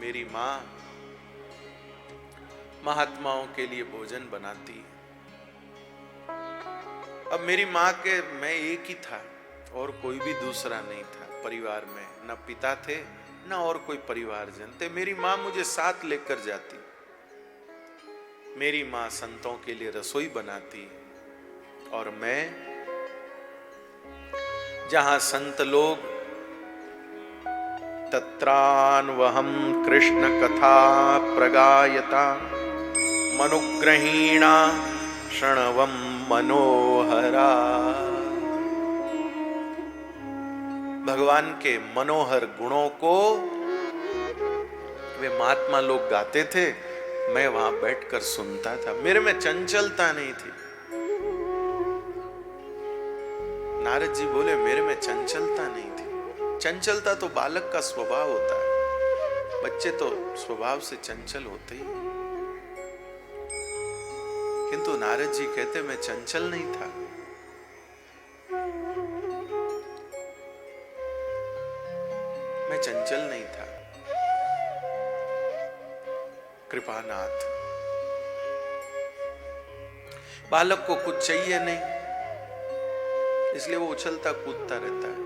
मेरी मां महात्माओं के लिए भोजन बनाती। अब मेरी मां के मैं एक ही था और कोई भी दूसरा नहीं था परिवार में, न पिता थे न और कोई परिवारजन थे। मेरी मां मुझे साथ लेकर जाती। मेरी मां संतों के लिए रसोई बनाती और मैं जहां संत लोग तत्रान्वहं कृष्ण कथा प्रगायता मनुग्रहीणा शृण्वं मनोहरा। भगवान के मनोहर गुणों को वे महात्मा लोग गाते थे, मैं वहां बैठकर सुनता था। मेरे में चंचलता नहीं थी। नारद जी बोले मेरे में चंचलता नहीं थी। चंचलता तो बालक का स्वभाव होता है, बच्चे तो स्वभाव से चंचल होते ही। किंतु नारद जी कहते मैं चंचल नहीं था। मैं चंचल नहीं था। कृपानाथ। बालक को कुछ चाहिए नहीं, इसलिए वो उछलता कूदता रहता है।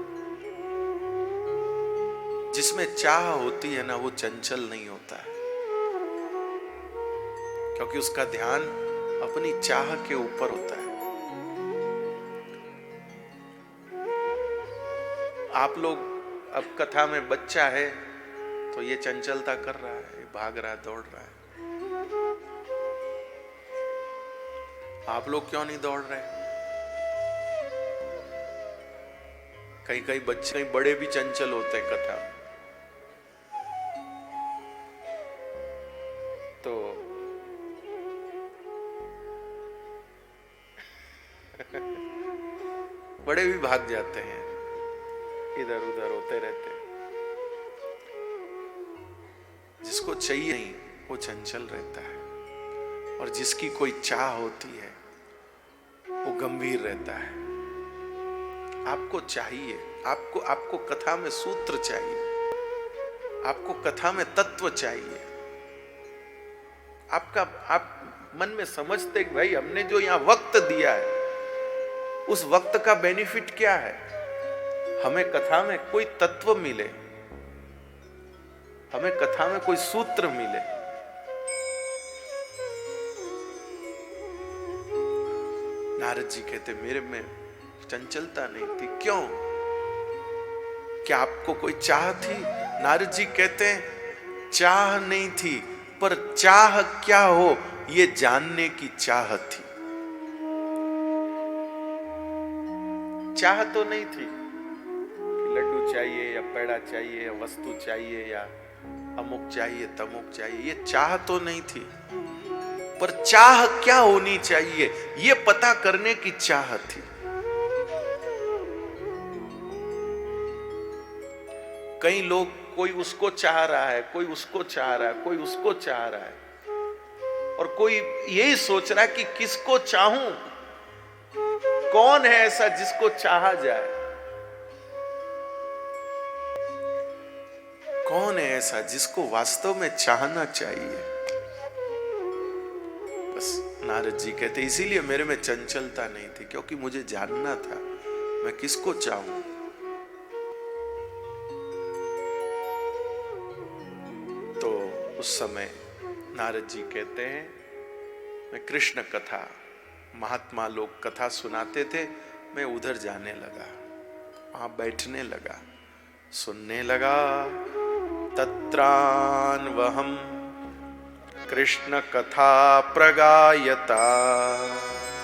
जिसमें चाह होती है ना, वो चंचल नहीं होता है, क्योंकि उसका ध्यान अपनी चाह के ऊपर होता है। आप लोग अब कथा में बच्चा है तो ये चंचलता कर रहा है, भाग रहा है, दौड़ रहा है। आप लोग क्यों नहीं दौड़ रहे? कई कई बच्चे, कई बड़े भी चंचल होते हैं कथा में। तो बड़े भी भाग जाते हैं, इधर उधर होते रहते हैं। जिसको चाहिए नहीं वो चंचल रहता है, और जिसकी कोई चाह होती है वो गंभीर रहता है। आपको चाहिए, आपको कथा में सूत्र चाहिए, आपको कथा में तत्व चाहिए। आप मन में समझते कि भाई हमने जो यहाँ वक्त दिया है, उस वक्त का बेनिफिट क्या है। हमें कथा में कोई तत्व मिले, हमें कथा में कोई सूत्र मिले। नारद जी कहते मेरे में चंचलता नहीं थी। क्यों? क्या आपको कोई चाह थी? नारद जी कहते हैं चाह नहीं थी, पर चाह क्या हो ये जानने की चाह थी। चाह तो नहीं थी कि लड्डू चाहिए या पेड़ा चाहिए या वस्तु चाहिए या अमुक चाहिए तमुक चाहिए, ये चाह तो नहीं थी। पर चाह क्या होनी चाहिए ये पता करने की चाह थी। कई लोग, कोई उसको चाह रहा है, कोई उसको चाह रहा है, कोई उसको चाह रहा है, और कोई यही सोच रहा है कि किसको चाहूं, कौन है ऐसा जिसको चाहा जाए, कौन है ऐसा जिसको वास्तव में चाहना चाहिए। बस नारद जी कहते इसीलिए मेरे में चंचलता नहीं थी, क्योंकि मुझे जानना था मैं किसको चाहूं। तो उस समय नारद जी कहते हैं, मैं कृष्ण कथा, महात्मा लोग कथा सुनाते थे, मैं उधर जाने लगा, वहां बैठने लगा, सुनने लगा। तत्रान्वहम् कृष्ण कथा प्रगायता